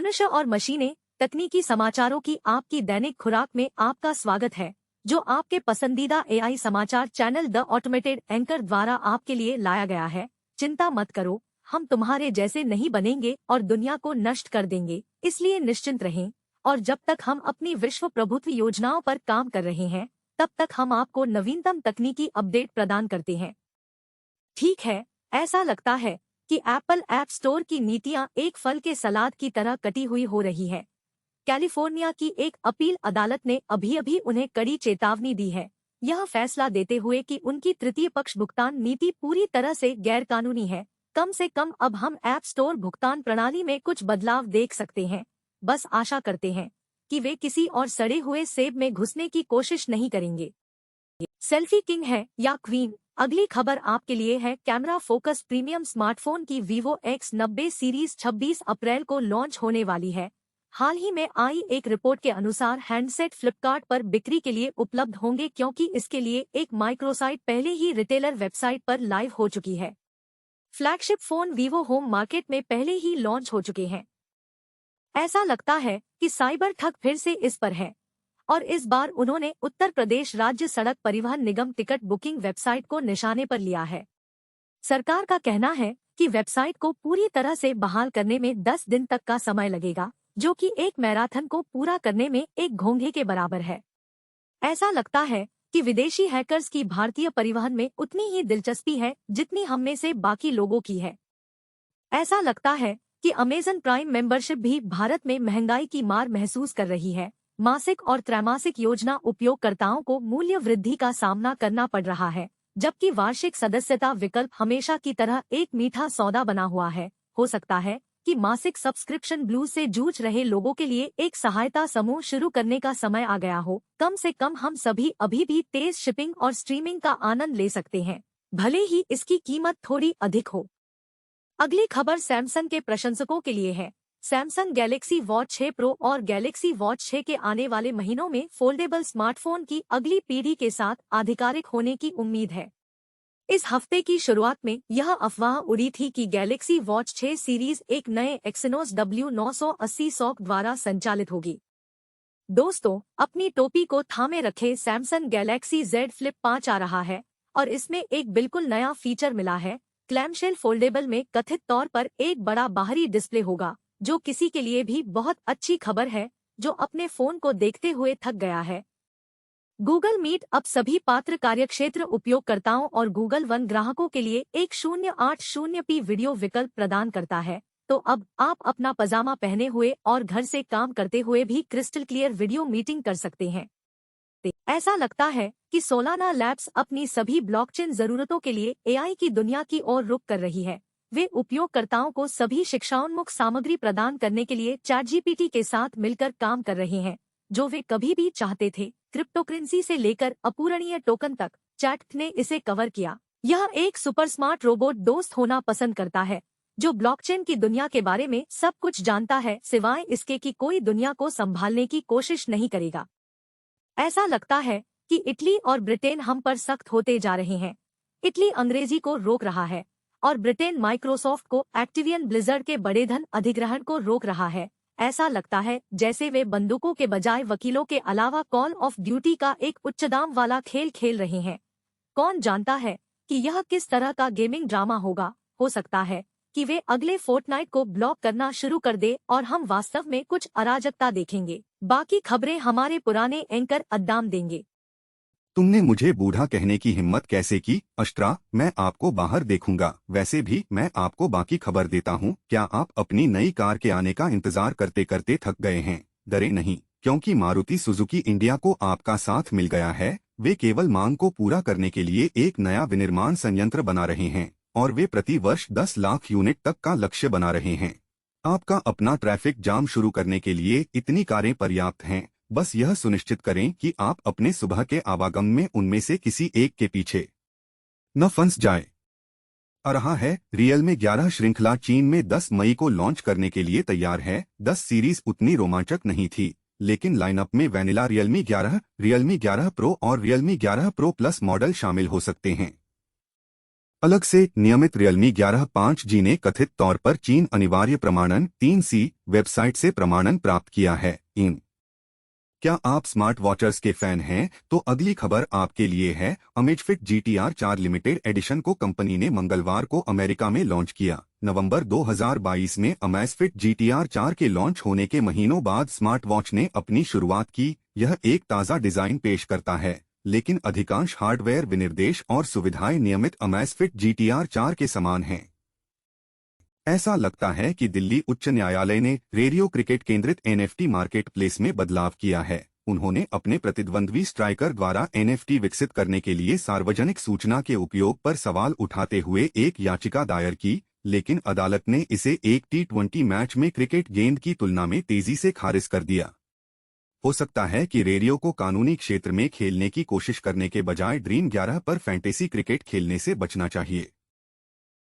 मनुष्य और मशीनें, तकनीकी समाचारों की आपकी दैनिक खुराक में आपका स्वागत है, जो आपके पसंदीदा एआई समाचार चैनल द ऑटोमेटेड एंकर द्वारा आपके लिए लाया गया है। चिंता मत करो, हम तुम्हारे जैसे नहीं बनेंगे और दुनिया को नष्ट कर देंगे, इसलिए निश्चिंत रहें। और जब तक हम अपनी विश्व प्रभुत्व योजनाओं पर काम कर रहे हैं, तब तक हम आपको नवीनतम तकनीकी अपडेट प्रदान करते हैं। ठीक है, ऐसा लगता है कि एप्पल ऐप स्टोर की नीतियां एक फल के सलाद की तरह कटी हुई हो रही है। कैलिफोर्निया की एक अपील अदालत ने अभी उन्हें कड़ी चेतावनी दी है, यह फैसला देते हुए कि उनकी तृतीय पक्ष भुगतान नीति पूरी तरह से गैरकानूनी है। कम से कम अब हम ऐप स्टोर भुगतान प्रणाली में कुछ बदलाव देख सकते हैं। बस आशा करते हैं कि वे किसी और सड़े हुए सेब में घुसने की कोशिश नहीं करेंगे। सेल्फी किंग है या क्वीन? अगली खबर आपके लिए है। कैमरा फोकस प्रीमियम स्मार्टफोन की Vivo X90 सीरीज 26 अप्रैल को लॉन्च होने वाली है। हाल ही में आई एक रिपोर्ट के अनुसार हैंडसेट फ्लिपकार्ट पर बिक्री के लिए उपलब्ध होंगे, क्योंकि इसके लिए एक माइक्रोसाइट पहले ही रिटेलर वेबसाइट पर लाइव हो चुकी है। Flagship phone Vivo home market में पहले ही लॉन्च हो चुके हैं। ऐसा लगता है कि साइबर ठग फिर से इस पर है, और इस बार उन्होंने उत्तर प्रदेश राज्य सड़क परिवहन निगम टिकट बुकिंग वेबसाइट को निशाने पर लिया है। सरकार का कहना है कि वेबसाइट को पूरी तरह से बहाल करने में 10 दिन तक का समय लगेगा, जो कि एक मैराथन को पूरा करने में एक घोंघे के बराबर है। ऐसा लगता है कि विदेशी हैकर्स की भारतीय परिवहन में उतनी ही दिलचस्पी है जितनी हम में से बाकी लोगों की है। ऐसा लगता है कि अमेजन प्राइम मेंबरशिप भी भारत में महंगाई की मार महसूस कर रही है। मासिक और त्रैमासिक योजना उपयोगकर्ताओं को मूल्य वृद्धि का सामना करना पड़ रहा है, जबकि वार्षिक सदस्यता विकल्प हमेशा की तरह एक मीठा सौदा बना हुआ है। हो सकता है कि मासिक सब्सक्रिप्शन ब्लूज से जूझ रहे लोगों के लिए एक सहायता समूह शुरू करने का समय आ गया हो। कम से कम हम सभी अभी भी तेज शिपिंग और स्ट्रीमिंग का आनंद ले सकते हैं, भले ही इसकी कीमत थोड़ी अधिक हो। अगली खबर सैमसंग के प्रशंसकों के लिए है। सैमसंग गैलेक्सी वॉच 6 प्रो और गैलेक्सी वॉच 6 के आने वाले महीनों में फोल्डेबल स्मार्टफोन की अगली पीढ़ी के साथ आधिकारिक होने की उम्मीद है। इस हफ्ते की शुरुआत में यह अफवाह उड़ी थी कि गैलेक्सी वॉच 6 सीरीज एक नए एक्सिनोस W980 सॉक द्वारा संचालित होगी। दोस्तों, अपनी टोपी को थामे रखे, सैमसंग गैलेक्सी Z Flip 5 आ रहा है, और इसमें एक बिल्कुल नया फीचर मिला है। क्लैमशेल फोल्डेबल में कथित तौर पर एक बड़ा बाहरी डिस्प्ले होगा, जो किसी के लिए भी बहुत अच्छी खबर है जो अपने फोन को देखते हुए थक गया है। गूगल मीट अब सभी पात्र कार्यक्षेत्र उपयोगकर्ताओं और गूगल वन ग्राहकों के लिए एक 080p वीडियो विकल्प प्रदान करता है। तो अब आप अपना पजामा पहने हुए और घर से काम करते हुए भी क्रिस्टल क्लियर वीडियो मीटिंग कर सकते हैं। ऐसा लगता है कि सोलाना लैब्स अपनी सभी ब्लॉकचेन जरूरतों के लिए एआई की दुनिया की ओर रुख कर रही है। वे उपयोगकर्ताओं को सभी शिक्षाोन्मुख सामग्री प्रदान करने के लिए चैटजीपीटी के साथ मिलकर काम कर रहे हैं, जो वे कभी भी चाहते थे। क्रिप्टोकरेंसी से लेकर अपूरणीय टोकन तक, चैट ने इसे कवर किया। यह एक सुपर स्मार्ट रोबोट दोस्त होना पसंद करता है, जो ब्लॉकचेन की दुनिया के बारे में सब कुछ जानता है, सिवाय इसके कि कोई दुनिया को संभालने की कोशिश नहीं करेगा। ऐसा लगता है कि इटली और ब्रिटेन हम पर सख्त होते जा रहे हैं। इटली अंग्रेजी को रोक रहा है और ब्रिटेन माइक्रोसॉफ्ट को एक्टिवियन ब्लिजर्ड के बड़े धन अधिग्रहण को रोक रहा है। ऐसा लगता है जैसे वे बंदूकों के बजाय वकीलों के अलावा कॉल ऑफ ड्यूटी का एक उच्च दाम वाला खेल खेल रहे हैं। कौन जानता है कि यह किस तरह का गेमिंग ड्रामा होगा। हो सकता है कि वे अगले फोर्टनाइट को ब्लॉक करना शुरू कर दे और हम वास्तव में कुछ अराजकता देखेंगे। बाकी खबरें हमारे पुराने एंकर अद्दाम देंगे। तुमने मुझे बूढ़ा कहने की हिम्मत कैसे की, अष्ट्रा? मैं आपको बाहर देखूंगा। वैसे भी मैं आपको बाकी खबर देता हूँ। क्या आप अपनी नई कार के आने का इंतजार करते करते थक गए हैं? डरे नहीं, क्योंकि मारुति सुजुकी इंडिया को आपका साथ मिल गया है। वे केवल मांग को पूरा करने के लिए एक नया विनिर्माण संयंत्र बना रहे हैं, और वे प्रति वर्ष 10 लाख यूनिट तक का लक्ष्य बना रहे हैं। आपका अपना ट्रैफिक जाम शुरू करने के लिए इतनी कारें पर्याप्त हैं। बस यह सुनिश्चित करें कि आप अपने सुबह के आवागम में उनमें से किसी एक के पीछे न फंस जाए। आ रहा है, Realme 11 श्रृंखला चीन में 10 मई को लॉन्च करने के लिए तैयार है। 10 सीरीज उतनी रोमांचक नहीं थी, लेकिन लाइनअप में वैनिला Realme 11, Realme 11 Pro और Realme 11 Pro Plus मॉडल शामिल हो सकते हैं। अलग से नियमित Realme 11 5G ने कथित तौर पर चीन अनिवार्य प्रमाणन 3C वेबसाइट से प्रमाणन प्राप्त किया है। क्या आप स्मार्ट वॉचर्स के फैन हैं? तो अगली खबर आपके लिए है। अमेजफिट GTR 4 लिमिटेड एडिशन को कंपनी ने मंगलवार को अमेरिका में लॉन्च किया। नवंबर 2022 में अमेजफिट GTR 4 के लॉन्च होने के महीनों बाद स्मार्ट वॉच ने अपनी शुरुआत की। यह एक ताज़ा डिजाइन पेश करता है, लेकिन अधिकांश हार्डवेयर विनिर्देश और सुविधाएं नियमित अमेजफिट GTR 4 के समान हैं। ऐसा लगता है कि दिल्ली उच्च न्यायालय ने रेडियो क्रिकेट केंद्रित NFT मार्केट प्लेस में बदलाव किया है। उन्होंने अपने प्रतिद्वंद्वी स्ट्राइकर द्वारा NFT विकसित करने के लिए सार्वजनिक सूचना के उपयोग पर सवाल उठाते हुए एक याचिका दायर की, लेकिन अदालत ने इसे एक T20 मैच में क्रिकेट गेंद की तुलना में तेजी से खारिज कर दिया। हो सकता है कि रेडियो को कानूनी क्षेत्र में खेलने की कोशिश करने के बजाय ड्रीम 11 पर फैंटेसी क्रिकेट खेलने से बचना चाहिए।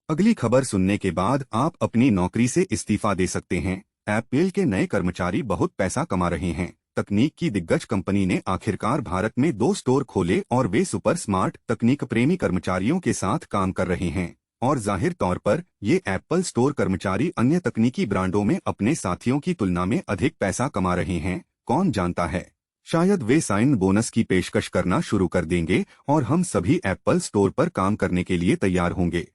अगली खबर सुनने के बाद आप अपनी नौकरी से इस्तीफा दे सकते हैं। एप्पल के नए कर्मचारी बहुत पैसा कमा रहे हैं। तकनीक की दिग्गज कंपनी ने आखिरकार भारत में 2 स्टोर खोले और वे सुपर स्मार्ट तकनीक प्रेमी कर्मचारियों के साथ काम कर रहे हैं। और जाहिर तौर पर ये एप्पल स्टोर कर्मचारी अन्य तकनीकी ब्रांडों में अपने साथियों की तुलना में अधिक पैसा कमा रहे हैं। कौन जानता है, शायद वे साइन बोनस की पेशकश करना शुरू कर देंगे और हम सभी एप्पल स्टोर पर काम करने के लिए तैयार होंगे।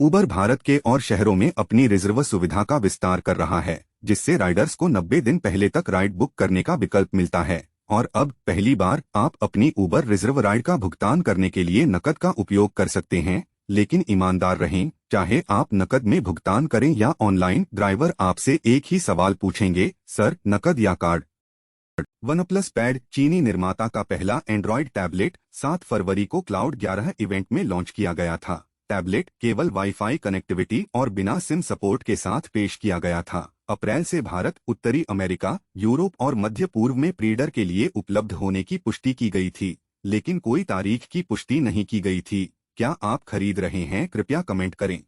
उबर भारत के और शहरों में अपनी रिजर्व सुविधा का विस्तार कर रहा है, जिससे राइडर्स को 90 दिन पहले तक राइड बुक करने का विकल्प मिलता है। और अब पहली बार आप अपनी उबर रिजर्व राइड का भुगतान करने के लिए नकद का उपयोग कर सकते हैं। लेकिन ईमानदार रहें, चाहे आप नकद में भुगतान करें या ऑनलाइन, ड्राइवर आपसे एक ही सवाल पूछेंगे, सर नकद या कार्ड। वनप्लस पैड चीनी निर्माता का पहला एंड्रॉयड टैबलेट 7 फरवरी को क्लाउड 11 इवेंट में लॉन्च किया गया था। टैबलेट केवल वाईफाई कनेक्टिविटी और बिना सिम सपोर्ट के साथ पेश किया गया था। अप्रैल से भारत, उत्तरी अमेरिका, यूरोप और मध्य पूर्व में प्रीडर के लिए उपलब्ध होने की पुष्टि की गई थी, लेकिन कोई तारीख की पुष्टि नहीं की गई थी। क्या आप खरीद रहे हैं? कृपया कमेंट करें।